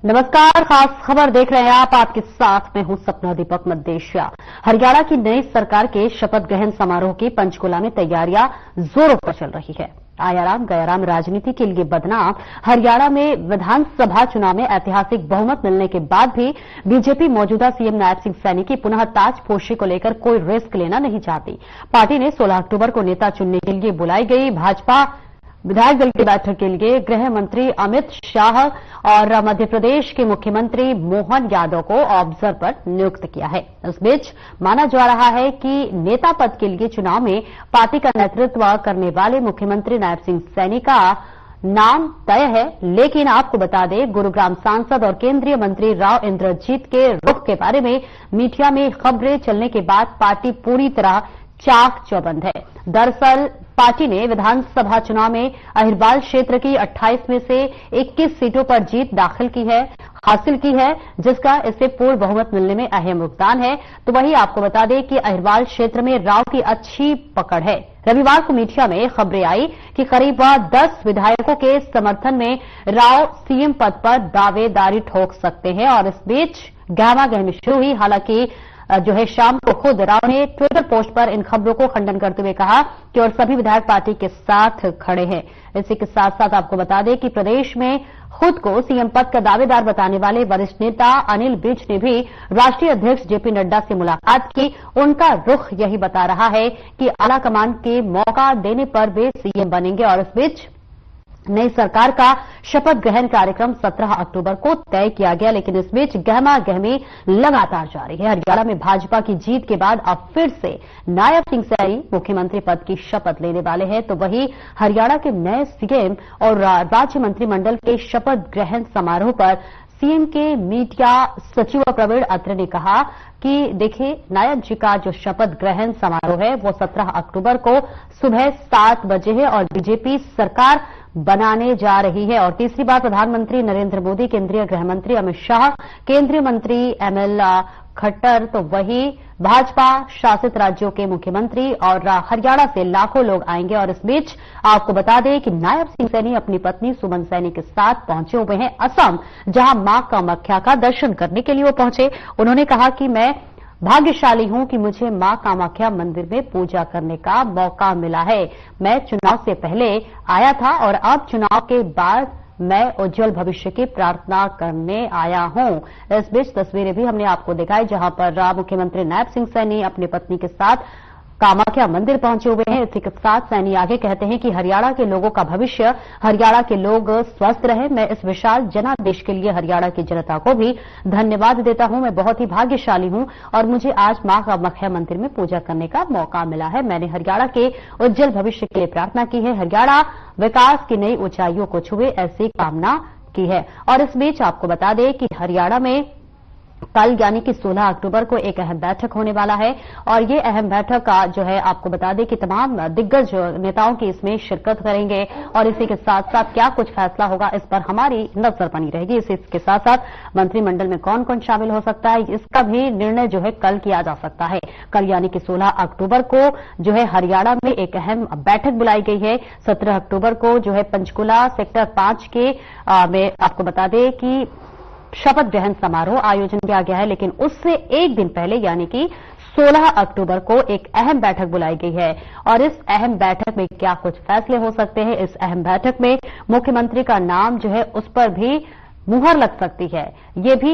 नमस्कार, खास खबर देख रहे हैं आप। आपके साथ मैं हूं सपना दीपक मद्देशिया। हरियाणा की नई सरकार के शपथ ग्रहण समारोह की पंचकुला में तैयारियां जोरों पर चल रही है। आयाराम गयाराम राजनीति के लिए बदनाम हरियाणा में विधानसभा चुनाव में ऐतिहासिक बहुमत मिलने के बाद भी बीजेपी मौजूदा सीएम नायब सिंह सैनी की पुनः ताजपोशी को लेकर कोई रिस्क लेना नहीं चाहती। पार्टी ने 16 अक्टूबर को नेता चुनने के लिए बुलाई गई भाजपा विधायक दल की बैठक के लिए गृह मंत्री अमित शाह और मध्य प्रदेश के मुख्यमंत्री मोहन यादव को ऑब्जर्वर पर नियुक्त किया है। इस बीच माना जा रहा है कि नेता पद के लिए चुनाव में पार्टी का नेतृत्व करने वाले मुख्यमंत्री नायब सिंह सैनी का नाम तय है। लेकिन आपको बता दें, गुरुग्राम सांसद और केंद्रीय मंत्री राव इंद्रजीत के रुख के बारे में मीडिया में खबरें चलने के बाद पार्टी पूरी तरह चाक चौबंद है। दरअसल पार्टी ने विधानसभा चुनाव में अहिरवाल क्षेत्र की 28 में से 21 सीटों पर जीत हासिल की है, जिसका इससे पूर्ण बहुमत मिलने में अहम योगदान है। तो वहीं आपको बता दें कि अहिरवाल क्षेत्र में राव की अच्छी पकड़ है। रविवार को मीडिया में खबरें आई कि करीब 10 विधायकों के समर्थन में राव सीएम पद पर दावेदारी ठोक सकते हैं और इस बीच गहमागहमी शुरू हुई। हालांकि शाम को खुद राव ने ट्विटर पोस्ट पर इन खबरों को खंडन करते हुए कहा कि और सभी विधायक पार्टी के साथ खड़े हैं। इसी के साथ साथ आपको बता दें कि प्रदेश में खुद को सीएम पद का दावेदार बताने वाले वरिष्ठ नेता अनिल विज ने भी राष्ट्रीय अध्यक्ष जेपी नड्डा से मुलाकात की। उनका रुख यही बता रहा है कि आलाकमान के मौका देने पर वे सीएम बनेंगे और इस बीच नई सरकार का शपथ ग्रहण कार्यक्रम 17 अक्टूबर को तय किया गया। लेकिन इस बीच गहमागहमी लगातार जारी है। हरियाणा में भाजपा की जीत के बाद अब फिर से नायब सिंह सैनी मुख्यमंत्री पद की शपथ लेने वाले हैं। तो वहीं हरियाणा के नए सीएम और राज्य मंत्रिमंडल के शपथ ग्रहण समारोह पर सीएम के मीडिया सचिव प्रवीण अत्रे ने कहा कि देखिए, नायब जी का जो शपथ ग्रहण समारोह है वो 17 अक्टूबर को सुबह 7 बजे है और बीजेपी सरकार बनाने जा रही है। और तीसरी बार प्रधानमंत्री नरेंद्र मोदी, केंद्रीय गृह मंत्री अमित शाह, केंद्रीय मंत्री एमएल खट्टर, तो वही भाजपा शासित राज्यों के मुख्यमंत्री और हरियाणा से लाखों लोग आएंगे। और इस बीच आपको बता दें कि नायब सिंह सैनी अपनी पत्नी सुमन सैनी के साथ पहुंचे हुए हैं असम, जहां मां कामाख्या का दर्शन करने के लिए वो पहुंचे। उन्होंने कहा कि मैं भाग्यशाली हूं कि मुझे मां कामाख्या मंदिर में पूजा करने का मौका मिला है। मैं चुनाव से पहले आया था और अब चुनाव के बाद मैं उज्जवल भविष्य की प्रार्थना करने आया हूं। इस बीच तस्वीरें भी हमने आपको दिखाई, जहां पर मुख्यमंत्री नायब सिंह सैनी अपनी पत्नी के साथ कामाख्या मंदिर पहुंचे हुए हैं। इसी के साथ सैनी आगे कहते हैं कि हरियाणा के लोगों का भविष्य, हरियाणा के लोग स्वस्थ रहे। मैं इस विशाल जनादेश के लिए हरियाणा की जनता को भी धन्यवाद देता हूं। मैं बहुत ही भाग्यशाली हूं और मुझे आज मां कामाख्या मंदिर में पूजा करने का मौका मिला है। मैंने हरियाणा के उज्जवल भविष्य के लिए प्रार्थना की है। हरियाणा विकास की नई ऊंचाइयों को छुए, ऐसी कामना की है। और इस बीच आपको बता दें कि हरियाणा में कल यानी कि 16 अक्टूबर को एक अहम बैठक होने वाला है और ये अहम बैठक का आपको बता दें कि तमाम दिग्गज नेताओं की इसमें शिरकत करेंगे और इसी के साथ साथ क्या कुछ फैसला होगा इस पर हमारी नजर बनी रहेगी। इसी के साथ साथ मंत्रिमंडल में कौन कौन शामिल हो सकता है, इसका भी निर्णय कल किया जा सकता है। कल यानी कि 16 अक्टूबर को हरियाणा में एक अहम बैठक बुलाई गई है। 17 अक्टूबर को पंचकुला सेक्टर 5 के में आपको बता दें कि शपथ ग्रहण समारोह आयोजन किया गया है। लेकिन उससे एक दिन पहले यानी कि 16 अक्टूबर को एक अहम बैठक बुलाई गई है और इस अहम बैठक में क्या कुछ फैसले हो सकते हैं, इस अहम बैठक में मुख्यमंत्री का नाम उस पर भी मुहर लग सकती है। ये भी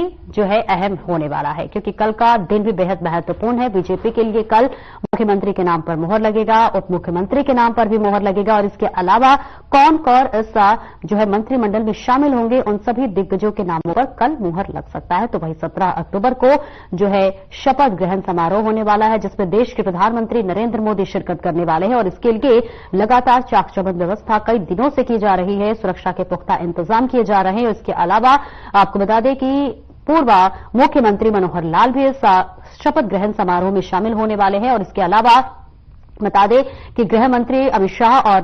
अहम होने वाला है क्योंकि कल का दिन भी बेहद महत्वपूर्ण है। बीजेपी के लिए कल मुख्यमंत्री के नाम पर मुहर लगेगा, उप मुख्यमंत्री के नाम पर भी मुहर लगेगा और इसके अलावा कौन कौन इस मंत्रिमंडल में शामिल होंगे, उन सभी दिग्गजों के नामों पर कल मुहर लग सकता है। तो वही 17 अक्टूबर को शपथ ग्रहण समारोह होने वाला है जिसमें देश के प्रधानमंत्री नरेंद्र मोदी शिरकत करने वाले हैं और इसके लिए लगातार चाक चौबंद व्यवस्था कई दिनों से की जा रही है। सुरक्षा के पुख्ता इंतजाम किए जा रहे हैं। इसके अलावा आपको बता दें कि पूर्व मुख्यमंत्री मनोहर लाल भी इस शपथ ग्रहण समारोह में शामिल होने वाले हैं और इसके अलावा बता दें कि गृह मंत्री अमित शाह और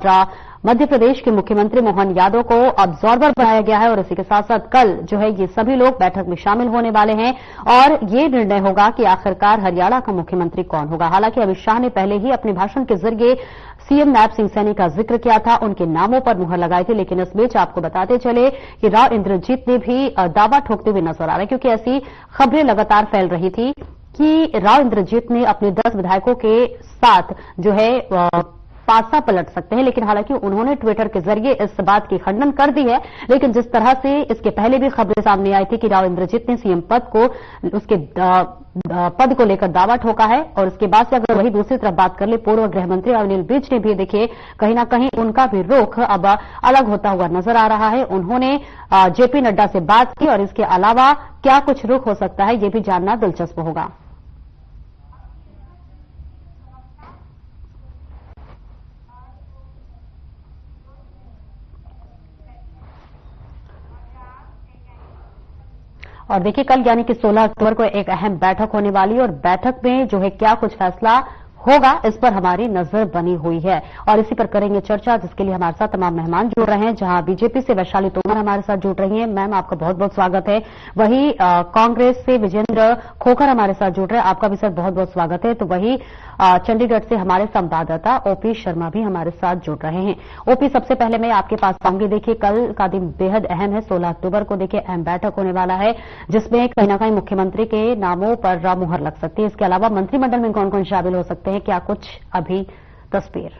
मध्य प्रदेश के मुख्यमंत्री मोहन यादव को ऑब्जर्वर बनाया गया है और इसी के साथ साथ कल जो है ये सभी लोग बैठक में शामिल होने वाले हैं और ये निर्णय होगा कि आखिरकार हरियाणा का मुख्यमंत्री कौन होगा। हालांकि अमित शाह ने पहले ही अपने भाषण के जरिए सीएम नायब सिंह सैनी का जिक्र किया था, उनके नामों पर मुहर लगाई थी, लेकिन इस बीच आपको बताते चले कि राव इंद्रजीत ने भी दावा ठोकते हुए नजर आ रहे हैं, क्योंकि ऐसी खबरें लगातार फैल रही थी कि राव इंद्रजीत ने अपने 10 विधायकों के साथ जो है पासा पलट सकते हैं। लेकिन हालांकि उन्होंने ट्विटर के जरिए इस बात की खंडन कर दी है, लेकिन जिस तरह से इसके पहले भी खबरें सामने आई थी कि राव इंद्रजीत ने सीएम पद को उसके पद को लेकर दावा ठोका है और उसके बाद से अगर वही दूसरी तरफ बात कर ले पूर्व गृह मंत्री अनिल विज ने भी देखिए कहीं ना कहीं उनका भी रुख अब अलग होता हुआ नजर आ रहा है। उन्होंने जेपी नड्डा से बात की और इसके अलावा क्या कुछ रुख हो सकता है ये भी जानना दिलचस्प होगा। और देखिए कल यानी कि 16 अक्टूबर को एक अहम बैठक होने वाली है और बैठक में जो है क्या कुछ फैसला होगा इस पर हमारी नजर बनी हुई है और इसी पर करेंगे चर्चा, जिसके लिए हमारे साथ तमाम मेहमान जुड़ रहे हैं। जहां बीजेपी से वैशाली तोमर हमारे साथ जुड़ रही हैं, मैम आपका बहुत बहुत स्वागत है। वही कांग्रेस से विजेंद्र खोखर हमारे साथ जुड़ रहे हैं, आपका भी सर बहुत बहुत स्वागत है। तो वही चंडीगढ़ से हमारे संवाददाता ओपी शर्मा भी हमारे साथ जुड़ रहे हैं। ओपी, सबसे पहले मैं आपके पास आऊंगी। देखिए कल का दिन बेहद अहम है, 16 अक्टूबर को देखिए अहम बैठक होने वाला है जिसमें कहीं ना कहीं मुख्यमंत्री के नामों पर मुहर लग सकती है। इसके अलावा मंत्रिमंडल में कौन कौन शामिल हो सकते हैं, क्या कुछ अभी तस्वीर?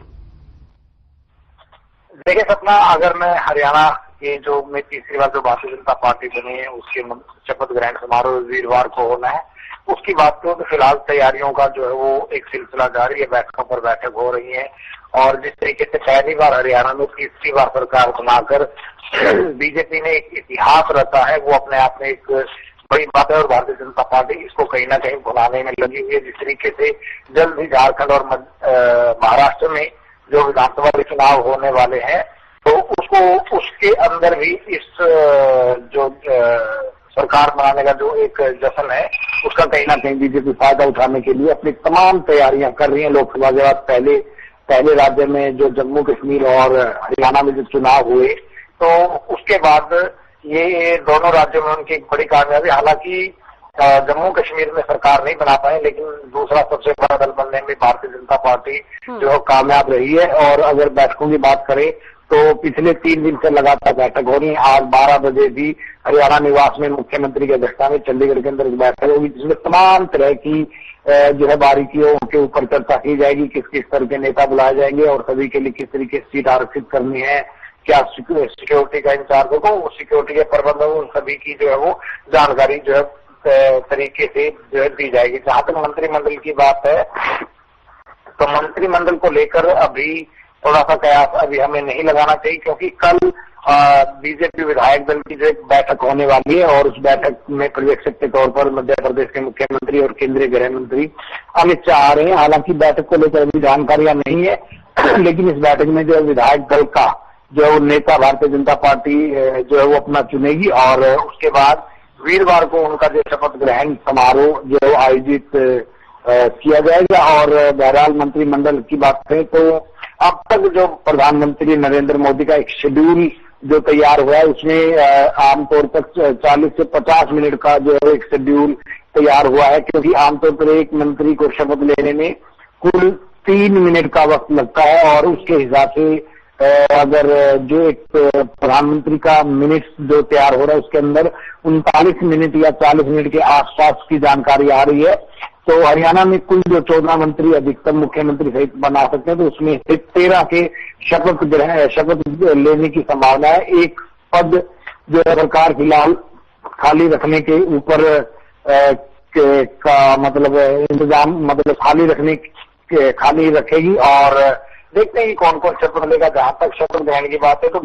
देखिए सपना, अगर मैं हरियाणा के जो मैं तीसरी बार जो भारतीय जनता पार्टी बनी है उसके शपथ ग्रहण समारोह वीरवार को होना है, उसकी बात करूं तो फिलहाल तैयारियों का जो है वो एक सिलसिला जारी है, बैठकों पर बैठक हो रही है और जिस तरीके से पहली बार हरियाणा में तीसरी बार सरकार बनाकर बीजेपी ने एक इतिहास रचा है, वो अपने आप में एक बड़ी बात है और भारतीय जनता पार्टी इसको कहीं ना कहीं भुनाने में लगी हुई है। जिस तरीके से जल्द ही झारखंड और महाराष्ट्र में जो विधानसभा के चुनाव होने वाले हैं तो उसके अंदर भी इस जो सरकार बनाने का जो एक जश्न है उसका कहीं ना कहीं बीजेपी फायदा उठाने के लिए अपनी तमाम तैयारियां कर रही है। लोकसभा के बाद पहले राज्य में जो जम्मू कश्मीर और हरियाणा में जो चुनाव हुए तो उसके बाद ये दोनं राज्यों में उनकी एक बड़ी कामयाबी, हालांकि जम्मू कश्मीर में सरकार नहीं बना पाए लेकिन दूसरा सबसे बड़ा दल बनने में भारतीय जनता पार्टी जो कामयाब रही है। और अगर बैठकों की बात करें तो पिछले 3 दिन से लगातार बैठक हो रही है। आज 12 बजे भी हरियाणा निवास में मुख्यमंत्री की अध्यक्षता में चंडीगढ़ के अंदर एक बैठक होगी जिसमें तमाम तरह की जो है बारीकियों के ऊपर चर्चा की जाएगी, किस किस तरह के नेता बुलाए जाएंगे और सभी के लिए किस तरीके से सीट आरक्षित करनी है, क्या सिक्योरिटी का इंचार्ज होगा, वो सिक्योरिटी के प्रबंध उन सभी की जो है वो जानकारी जो है तरीके से जो है दी जाएगी। जहां तक मंत्रिमंडल की बात है तो मंत्रिमंडल को लेकर अभी थोड़ा सा कयास अभी हमें नहीं लगाना चाहिए क्योंकि कल बीजेपी विधायक दल की जो एक बैठक होने वाली है और उस बैठक में पर्यवेक्षक के तौर पर मध्य प्रदेश के मुख्यमंत्री और केंद्रीय गृह मंत्री अमित शाह आ रहे हैं। हालांकि बैठक को लेकर अभी जानकारियां नहीं है लेकिन इस बैठक में जो विधायक दल का जो नेता भारतीय जनता पार्टी जो है वो अपना चुनेगी और उसके बाद वीरवार को उनका जो शपथ ग्रहण समारोह जो है आयोजित किया जाएगा। और बहरहाल मंत्रिमंडल की बात करें तो अब तक जो प्रधानमंत्री नरेंद्र मोदी का एक शेड्यूल जो तैयार हुआ है उसमें आमतौर पर 40 से 50 मिनट का जो है एक शेड्यूल तैयार हुआ है क्योंकि आमतौर पर एक मंत्री को शपथ लेने में कुल 3 मिनट का वक्त लगता है और उसके हिसाब से अगर जो एक प्रधानमंत्री का मिनट्स जो तैयार हो रहा है उसके अंदर 39 मिनट या 40 मिनट के आसपास की जानकारी आ रही है। तो हरियाणा में कुल जो 14 मंत्री अधिकतम मुख्यमंत्री सहित बना सकते हैं तो उसमें से 13 के शपथ लेने की संभावना है। एक पद जो सरकार फिलहाल खाली रखने के ऊपर का मतलब इंतजाम मतलब खाली रखेगी और देखते हैं कि कौन कौन शपथ लेगा। जहां तक शपथ ग्रहण की बात है तो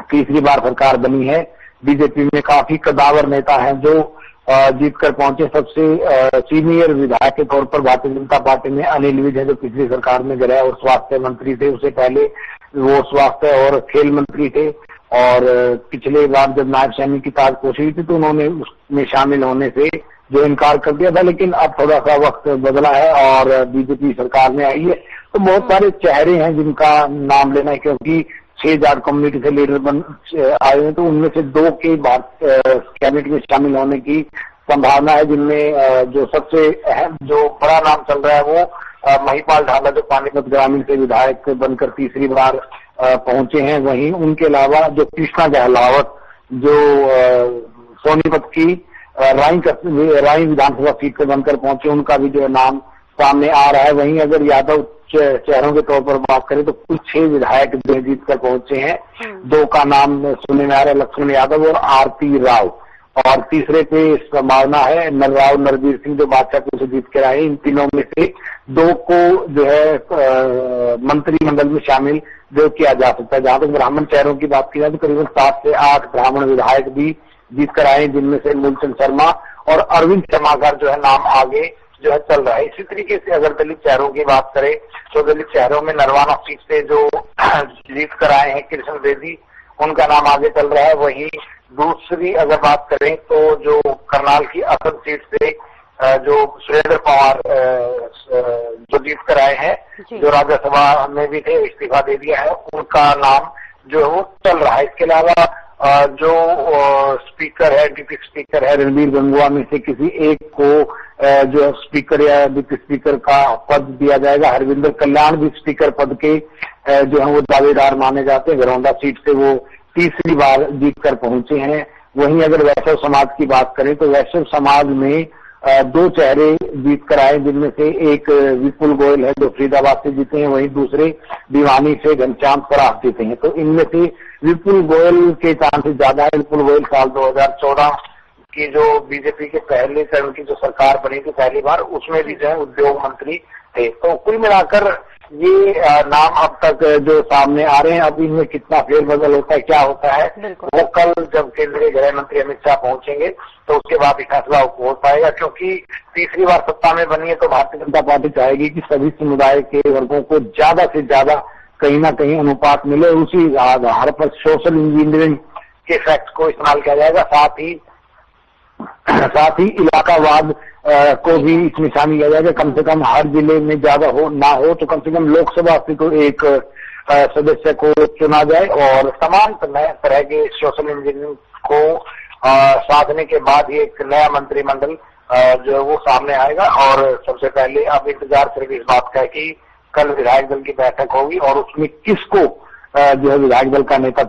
तीसरी बार सरकार बनी है, बीजेपी में काफी कदावर नेता हैं जो जीत कर पहुंचे। सबसे सीनियर विधायक के तौर पर भारतीय जनता पार्टी में अनिल विज है जो पिछली सरकार में गए और स्वास्थ्य मंत्री थे, उससे पहले वो स्वास्थ्य और खेल मंत्री थे और पिछले बार जब नायब सैनी की ताजपोशी हुई थी तो उन्होंने उसमें शामिल होने से जो इनकार कर दिया था, लेकिन अब थोड़ा सा वक्त बदला है और बीजेपी सरकार में आई है, तो बहुत सारे चेहरे हैं जिनका नाम लेना है, क्योंकि 6 जाट कम्युनिटी से लीडर आए हैं, तो उनमें से 2 के कैबिनेट में शामिल होने की संभावना है, जिनमें जो सबसे अहम जो बड़ा नाम चल रहा है वो महिपाल ढाला, जो पानीपत ग्रामीण से विधायक बनकर तीसरी बार पहुंचे हैं। वहीं उनके अलावा जो कृष्णा गहलावत, जो सोनीपत की राई विधानसभा सीट से बनकर पहुंचे, उनका भी जो नाम सामने आ रहा है। वहीं अगर यादव चेहरों के तौर पर बात करें तो कुल 6 विधायक जो जीत कर पहुंचे हैं। 2 का नाम सुनने में आ रहा है, लक्ष्मण यादव और आरती राव, और तीसरे पे संभावना है नरराव नरवीर सिंह, जो बादशाहपुर से जीत कर आए। इन तीनों में से 2 को जो है मंत्रिमंडल में शामिल जो किया जा सकता है। जहां तक ब्राह्मण चेहरों की बात की जाए तो करीबन 7 से 8 ब्राह्मण विधायक भी जीत कर आए, जिनमें से मूलचंद शर्मा और अरविंद शर्मा का जो है नाम आगे जो है चल रहा है। इसी तरीके से अगर दलित चेहरों की बात करें तो दलित चेहरों में नरवाना सीट से जो जीत कर आए हैं कृष्ण बेदी, उनका नाम आगे चल रहा है। वहीं दूसरी अगर बात करें तो जो करनाल की असद सीट से जो सुरेंद्र पवार जो जीत कर आए हैं, जो राज्यसभा में भी थे, इस्तीफा दे दिया है, उनका नाम जो है वो चल रहा है। इसके अलावा जो स्पीकर है, डिप्टी स्पीकर है, रणबीर गंगवा में से किसी एक को जो स्पीकर या डिप्टी स्पीकर का पद दिया जाएगा। हरविंदर कल्याण भी स्पीकर पद के जो है वो दावेदार माने जाते हैं। घरौंडा सीट से वो तीसरी बार जीत कर पहुंचे हैं। वहीं अगर वैष्णव समाज की बात करें तो वैष्णव समाज में 2 चेहरे जीत कर आए, जिनमें से एक विपुल गोयल है जो फरीदाबाद से जीते हैं, वहीं दूसरे भिवानी से घनश्याम सराफ जीते हैं। तो इनमें से विपुल गोयल के चांसेस ज्यादा है। विपुल गोयल साल 2014 की जो बीजेपी के पहले चरण की जो सरकार बनी थी पहली बार, उसमें भी जो है उद्योग मंत्री थे। तो कुल मिलाकर ये नाम अब तक जो सामने आ रहे हैं, अब इनमें कितना फेरबदल होता है, क्या होता है, वो कल जब केंद्रीय गृह मंत्री अमित शाह पहुंचेंगे तो उसके बाद ही फैसला हो पाएगा। क्योंकि तीसरी बार सत्ता में बनी है तो भारतीय जनता पार्टी चाहेगी कि सभी समुदाय के वर्गों को ज्यादा से ज्यादा कहीं ना कहीं अनुपात मिले। उसी आधार पर सोशल इंजीनियरिंग के फैक्ट को इस्तेमाल किया जाएगा। साथ ही इलाकावाद को भी इसमें शामिल किया जाएगा। कम से कम हर जिले में ज्यादा हो ना हो तो कम से कम लोकसभा से तो एक सदस्य को चुना जाए, और समान तरह के सोशल इंजीनियरिंग को साधने के बाद ही एक नया मंत्रिमंडल जो है वो सामने आएगा। और सबसे पहले अब इंतजार सिर्फ इस बात का है कि कल विधायक दल की बैठक होगी और उसमें किसको जो है विधायक दल का नेता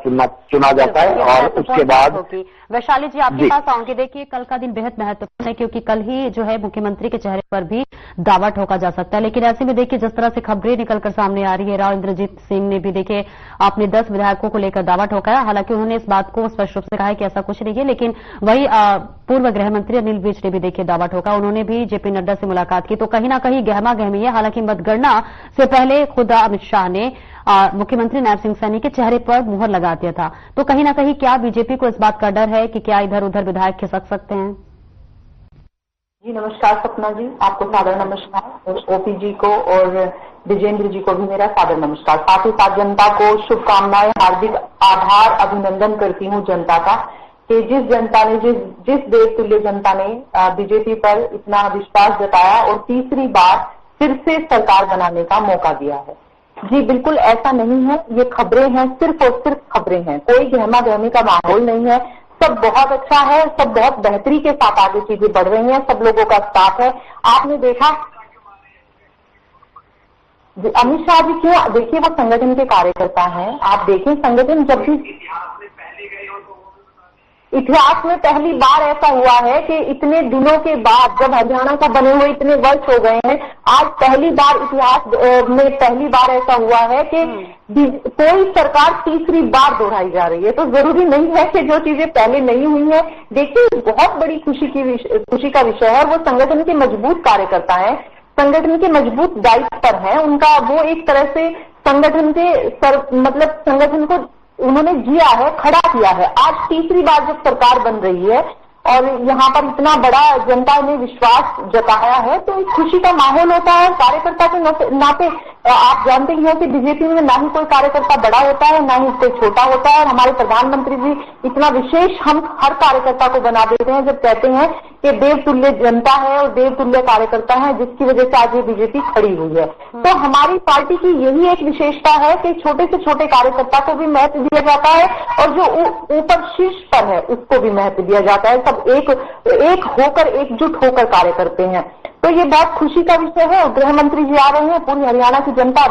चुना जाता है, और उसके बाद वैशाली जी आपके पास आऊंगी। देखिए कल का दिन बेहद महत्वपूर्ण है क्योंकि कल ही जो है मुख्यमंत्री के चेहरे पर भी दावा ठोका जा सकता है। लेकिन ऐसे में देखिए जिस तरह से खबरें निकलकर सामने आ रही है, राव इंद्रजीत सिंह ने भी देखिए अपने 10 विधायकों को लेकर दावा ठोका है। हालांकि उन्होंने इस बात को स्पष्ट रूप से कहा है कि ऐसा कुछ नहीं है, लेकिन वही पूर्व गृह मंत्री अनिल विज ने भी देखिए दावा ठोका। उन्होंने भी जेपी नड्डा से मुलाकात की, तो कहीं ना कहीं गहमा गहमी है। हालांकि मतगणना से पहले खुद अमित शाह ने मुख्यमंत्री नायब सिंह सैनी के चेहरे पर मुहर लगा दिया था। तो कहीं ना कहीं क्या बीजेपी को इस बात का डर है कि क्या इधर उधर विधायक खिसक सकते हैं? जी नमस्कार सपना जी, आपको सादर नमस्कार, और ओपी जी को और विजेंद्र जी को भी मेरा सादर नमस्कार। साथ ही साथ जनता को शुभकामनाएं, हार्दिक आभार अभिनंदन करती हूँ जनता का कि जिस जनता ने जिस देवतुल्य जनता ने बीजेपी पर इतना विश्वास जताया और तीसरी बार फिर से सरकार बनाने का मौका दिया है। जी बिल्कुल ऐसा नहीं है, ये खबरें हैं, सिर्फ और सिर्फ खबरें हैं, कोई गहमा गहमी का माहौल नहीं है। सब बहुत अच्छा है, सब बहुत बेहतरी के साथ आगे चीजें बढ़ रही हैं, सब लोगों का साथ है। आपने देखा अमित शाह जी क्यों, देखिए वो संगठन के कार्यकर्ता हैं। आप देखें संगठन जब भी इतिहास में पहली बार ऐसा हुआ है कि इतने दिनों के बाद, जब हरियाणा का बने हुए इतने वर्ष हो गए हैं, आज पहली बार इतिहास में पहली बार ऐसा हुआ है कि कोई सरकार तीसरी बार दोहराई जा रही है। तो जरूरी नहीं है कि जो चीजें पहले नहीं हुई है। देखिए बहुत बड़ी खुशी का विषय है, वो संगठन के मजबूत कार्यकर्ता है, संगठन के मजबूत दायित्व पर है उनका। वो एक तरह से संगठन के मतलब संगठन को उन्होंने जिया है, खड़ा किया है। आज तीसरी बार जब सरकार बन रही है और यहाँ पर इतना बड़ा जनता ने विश्वास जताया है, तो खुशी का माहौल होता है। कार्यकर्ता के नाते आप जानते ही हो कि बीजेपी में ना ही कोई कार्यकर्ता बड़ा होता है, ना ही कोई छोटा होता है। और हमारे प्रधानमंत्री जी इतना विशेष हम हर कार्यकर्ता को बना देते हैं जब कहते हैं कि देवतुल्य जनता है और देवतुल्य कार्यकर्ता है, जिसकी वजह से आज ये बीजेपी खड़ी हुई है। तो हमारी पार्टी की यही एक विशेषता है कि छोटे से छोटे कार्यकर्ता को भी महत्व दिया जाता है और जो ऊपर शीर्ष पर है उसको भी महत्व दिया जाता है। सब एक होकर, एकजुट होकर कार्य करते हैं। तो ये बहुत खुशी का विषय है। गृह मंत्री जी आ रहे हैं, पूरी हरियाणा की जनता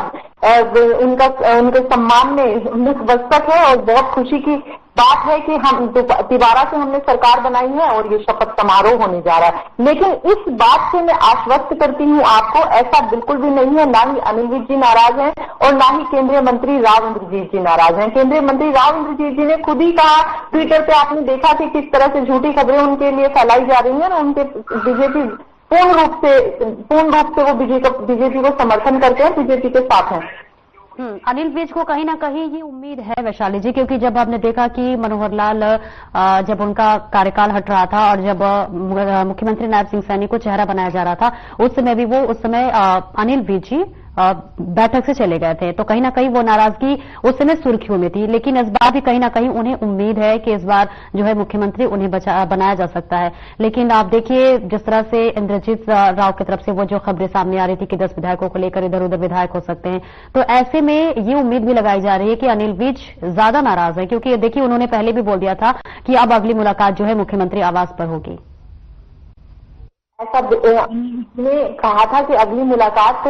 उनके सम्मान में नतमस्तक है और बहुत खुशी की बात है कि हम दोबारा से हमने सरकार बनाई है और ये शपथ समारोह होने जा रहा है। लेकिन इस बात से मैं आश्वस्त करती हूँ आपको, ऐसा बिल्कुल भी नहीं है। ना ही अनिल विज जी नाराज हैं और ना ही केंद्रीय मंत्री राव इंद्रजीत जी नाराज हैं। केंद्रीय मंत्री राव इंद्रजीत जी ने खुद ही कहा, ट्विटर पे आपने देखा कि किस तरह से झूठी खबरें उनके लिए फैलाई जा रही है ना। उनके बीजेपी पूर्ण रूप से वो बीजेपी को समर्थन करते हैं, बीजेपी के साथ हैं। अनिल विज को कहीं ना कहीं ये उम्मीद है वैशाली जी, क्योंकि जब आपने देखा कि मनोहर लाल जब उनका कार्यकाल हट रहा था और जब मुख्यमंत्री नायब सिंह सैनी को चेहरा बनाया जा रहा था, उस समय अनिल विज जी बैठक से चले गए थे, तो कहीं ना कहीं वो नाराजगी उस समय सुर्खियों में थी। लेकिन इस बार भी कहीं ना कहीं उन्हें उम्मीद है कि इस बार जो है मुख्यमंत्री उन्हें बनाया जा सकता है। लेकिन आप देखिए जिस तरह से इंद्रजीत राव की तरफ से वो जो खबरें सामने आ रही थी कि 10 विधायकों को लेकर इधर उधर विधायक हो सकते हैं, तो ऐसे में ये उम्मीद भी लगाई जा रही है कि अनिल विज ज्यादा नाराज है, क्योंकि देखिए उन्होंने पहले भी बोल दिया था कि अब अगली मुलाकात जो है मुख्यमंत्री आवास पर होगी। ऐसा ने कहा था कि अगली मुलाकात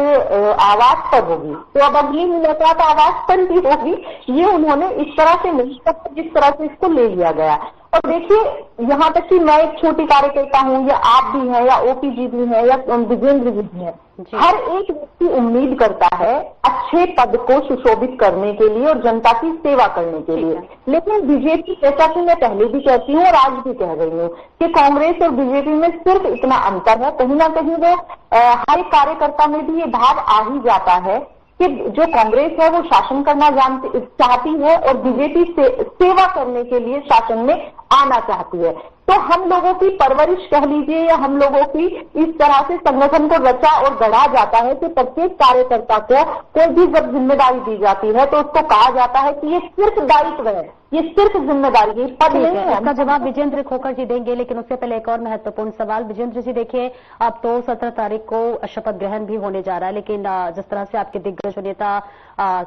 आवास पर होगी, तो अब अगली मुलाकात आवास पर ही होगी। ये उन्होंने इस तरह से नहीं कहा जिस तरह से इसको ले लिया गया। और देखिए, यहाँ तक कि मैं एक छोटी कार्यकर्ता हूँ, या आप भी हैं, या ओपी जी भी हैं, या विजेंद्र जी भी हैं, हर एक व्यक्ति उम्मीद करता है अच्छे पद को सुशोभित करने के लिए और जनता की सेवा करने के लिए। लेकिन बीजेपी, जैसा कि मैं पहले भी कहती हूँ और आज भी कह रही हूँ कि कांग्रेस और बीजेपी में सिर्फ इतना अंतर है, कहीं ना कहीं वो हर कार्यकर्ता में भी ये भाव आ ही जाता है कि जो कांग्रेस है वो शासन करना चाहती है और बीजेपी सेवा करने के लिए शासन में आना चाहती है। तो हम लोगों की परवरिश कह लीजिए, या हम लोगों की इस तरह से संगठन को रचा और गढ़ा जाता है कि प्रत्येक कार्यकर्ता को कोई भी जब जिम्मेदारी दी जाती है तो उसको कहा जाता है कि ये सिर्फ दायित्व है, ये सिर्फ जिम्मेदारी है, पद नहीं है। इसका जवाब विजेंद्र खोखर जी देंगे, लेकिन उससे पहले एक और महत्वपूर्ण सवाल। विजेंद्र जी देखिए, अब तो 17 तारीख को शपथ ग्रहण भी होने जा रहा है, लेकिन जिस तरह से आपके दिग्गज नेता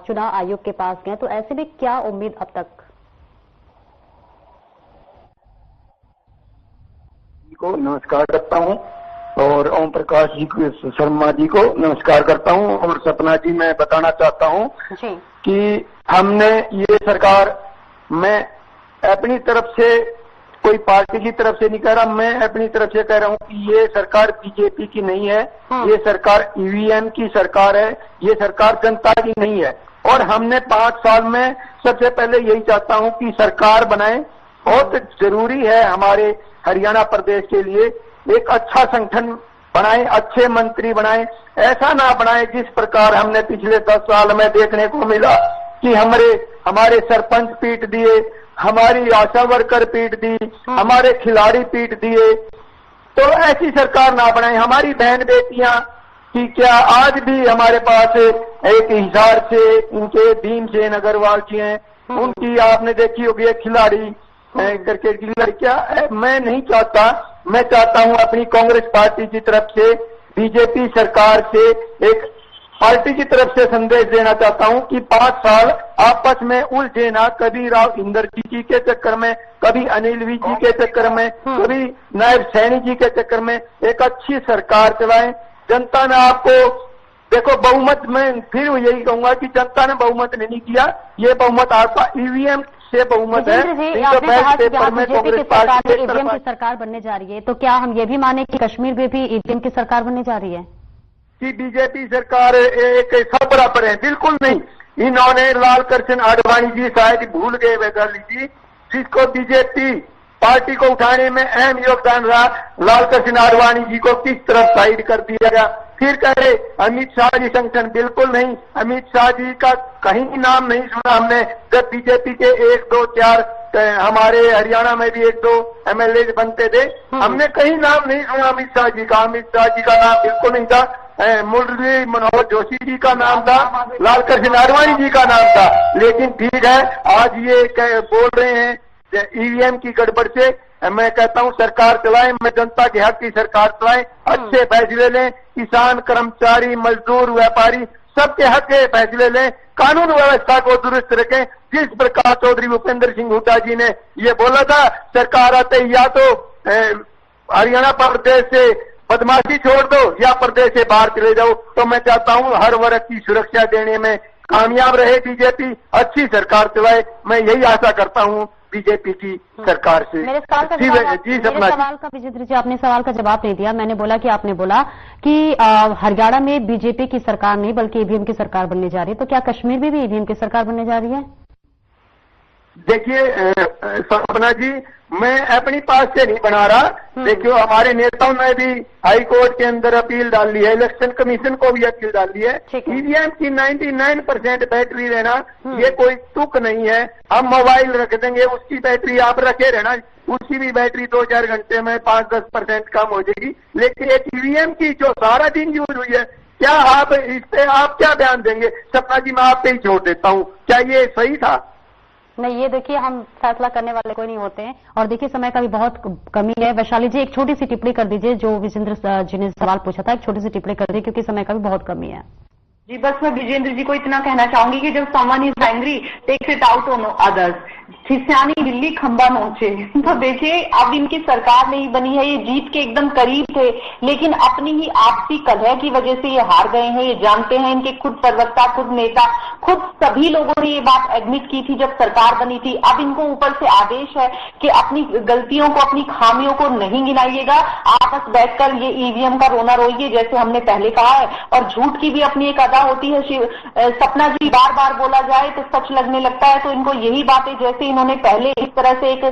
चुनाव आयोग के पास गए, तो ऐसे में क्या उम्मीद अब तक? को नमस्कार करता हूं और ओम प्रकाश जी को, शर्मा जी को नमस्कार करता हूं। और सपना जी, मैं बताना चाहता हूं कि हमने ये सरकार, मैं अपनी तरफ से, कोई पार्टी की तरफ से नहीं कह रहा, मैं अपनी तरफ से कह रहा हूं कि ये सरकार बीजेपी की नहीं है, ये सरकार ईवीएम की सरकार है, ये सरकार जनता की नहीं है। और हमने 5 साल में सबसे पहले यही चाहता हूं कि सरकार बनाए। बहुत जरूरी है हमारे हरियाणा प्रदेश के लिए एक अच्छा संगठन बनाए, अच्छे मंत्री बनाए। ऐसा ना बनाए जिस प्रकार हमने पिछले 10 साल में देखने को मिला कि हमारे सरपंच पीट दिए, हमारी आशा वर्कर पीट दी, हमारे खिलाड़ी पीट दिए। तो ऐसी सरकार ना बनाए। हमारी बहन बेटियां की क्या आज भी हमारे पास एक हिसार से, इनके भीमसेन अग्रवाल जी हैं, उनकी आपने देखी होगी खिलाड़ी क्रिकेट की लड़कियां। मैं नहीं चाहता, मैं चाहता हूं अपनी कांग्रेस पार्टी की तरफ से, बीजेपी सरकार से, एक पार्टी की तरफ से संदेश देना चाहता हूं कि 5 साल आपस में उलझे ना, कभी राव इंद्रजीत जी के चक्कर में, कभी अनिल विज जी के चक्कर में, कभी नायब सैनी जी के चक्कर में। एक अच्छी सरकार चलाएं। जनता ने आपको देखो, बहुमत में फिर यही कहूंगा कि जनता ने बहुमत नहीं किया, ये बहुमत आपका ईवीएम से बहुमत है। आपने कहा कि बीजेपी की सरकार ईवीएम की सरकार बनने जा रही है, तो क्या हम ये भी माने कि कश्मीर में भी ईवीएम की सरकार बनने जा रही है? कि बीजेपी सरकार एक सब बराबर है? बिल्कुल नहीं। इन्होंने लाल कृष्ण आडवाणी जी शायद भूल गए वैशाली जी, जिसको बीजेपी पार्टी को उठाने में अहम योगदान रहा, लाल कृष्ण आडवाणी जी को किस तरफ साइड कर दिया गया। फिर कह रहे अमित शाह जी संगठन, बिल्कुल नहीं। अमित शाह जी का कहीं नाम नहीं सुना हमने। जब बीजेपी के 1, 2, 4 हमारे हरियाणा में भी 1, 2 एमएलए बनते थे, हमने कहीं नाम नहीं सुना अमित शाह जी का। अमित शाह जी का नाम बिल्कुल नहीं था। मुरली मनोहर जोशी जी का नाम था, लालकृष्ण आडवाणी जी का नाम था। लेकिन ठीक है, आज ये बोल रहे हैं ईवीएम की गड़बड़ से। मैं कहता हूं सरकार चलाएं, मैं जनता के हक की सरकार चलाएं, अच्छे फैसले लें, किसान, कर्मचारी, मजदूर, व्यापारी सबके हक के फैसले लें, कानून व्यवस्था को दुरुस्त रखें। जिस प्रकार चौधरी भूपेंद्र सिंह हुड्डा जी ने ये बोला था, सरकार आते या तो हरियाणा प्रदेश से बदमाशी छोड़ दो या प्रदेश से बाहर चले जाओ। तो मैं चाहता हूं हर वर्ग की सुरक्षा देने में कामयाब रहे बीजेपी, अच्छी सरकार चलाए। मैं यही आशा करता हूं बीजेपी की सरकार से। मेरे सवाल का विजेंद्र जी, आपने सवाल का जवाब नहीं दिया। मैंने बोला कि आपने बोला कि हरियाणा में बीजेपी की सरकार नहीं बल्कि ईवीएम की सरकार बनने जा रही है, तो क्या कश्मीर में भी ईवीएम की सरकार बनने जा रही है? देखिए सपना जी, मैं अपनी पास से नहीं बना रहा। देखियो, हमारे नेताओं ने भी हाई कोर्ट के अंदर अपील डाल दी है, इलेक्शन कमीशन को भी अपील डाल दी है। ईवीएम की 99% बैटरी रहना ये कोई तुक नहीं है। हम मोबाइल रख देंगे, उसकी बैटरी आप रखे रहना, उसकी भी बैटरी 2-4 घंटे में 5-10% कम हो जाएगी। लेकिन एक ईवीएम की जो सारा दिन यूज हुई है, क्या आप इस पे आप क्या बयान देंगे? सपना जी, मैं आप पे ही छोड़ देता हूँ, क्या ये सही था? नहीं, ये देखिए, हम फैसला करने वाले कोई नहीं होते हैं। और देखिए, समय का भी बहुत कमी है। वैशाली जी, एक छोटी सी टिप्पणी कर दीजिए, जो विजेंद्र जी ने सवाल पूछा था, एक छोटी सी टिप्पणी कर दीजिए क्योंकि समय का भी बहुत कमी है। जी, बस मैं विजेंद्र जी को इतना कहना चाहूंगी कि जब someone is angry takes it out on others, खिसियानी बिल्ली खंबा नोचे। तो देखिए, अब इनकी सरकार नहीं बनी है, ये जीत के एकदम करीब थे, लेकिन अपनी ही आपसी कलह की वजह से ये हार गए हैं। ये जानते हैं, इनके खुद प्रवक्ता, खुद नेता, खुद सभी लोगों ने ये बात एडमिट की थी जब सरकार बनी थी। अब इनको ऊपर से आदेश है कि अपनी गलतियों को, अपनी खामियों को नहीं गिनाइएगा, आपस बैठकर ये ईवीएम का रोना रोइए, जैसे हमने पहले कहा है। और झूठ की भी अपनी एक अदा होती है। सपना जी, बार बार बोला जाए तो सच लगने लगता है। तो इनको यही बातें, जैसे इन्होंने पहले इस तरह से एक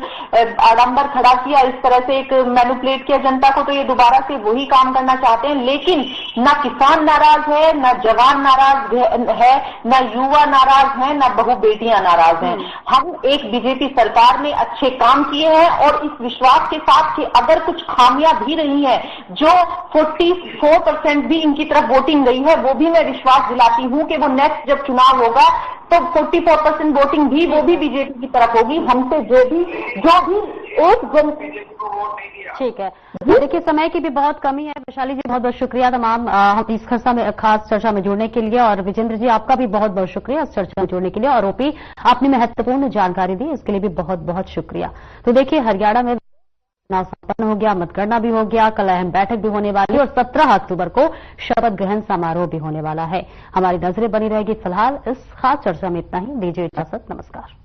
आडंबर खड़ा किया, इस तरह से एक मैनिपुलेट किया जनता को, तो ये दोबारा से वही काम करना चाहते हैं। लेकिन ना किसान नाराज है, ना जवान नाराज है, ना युवा नाराज है, ना बहू बेटियां नाराज हैं। हम एक बीजेपी सरकार ने अच्छे काम किए हैं और इस विश्वास के साथ कि अगर कुछ खामियां भी रही है, जो 44% भी इनकी तरफ वोटिंग गई है, वो भी मैं विश्वास दिलाती हूं कि वो नेक्स्ट जब चुनाव होगा तो 44% वोटिंग भी वो भी बीजेपी की तरफ होगी। हमसे जो भी एक जन। ठीक है, देखिए, समय की भी बहुत कमी है। वैशाली जी, बहुत बहुत शुक्रिया तमाम हम इस खास चर्चा में जुड़ने के लिए। और विजेंद्र जी, आपका भी बहुत बहुत शुक्रिया इस चर्चा में जुड़ने के लिए। और ओपी, आपने महत्वपूर्ण जानकारी दी, इसके लिए भी बहुत बहुत शुक्रिया। तो देखिए, हरियाणा में चुनाव संपन्न हो गया, मतगणना भी हो गया, कल अहम बैठक भी होने वाली है और 17 अक्टूबर को शपथ ग्रहण समारोह भी होने वाला है। हमारी नजरें बनी रहेगी। फिलहाल इस खास चर्चा में इतना ही। दीजिए इजाजत, नमस्कार।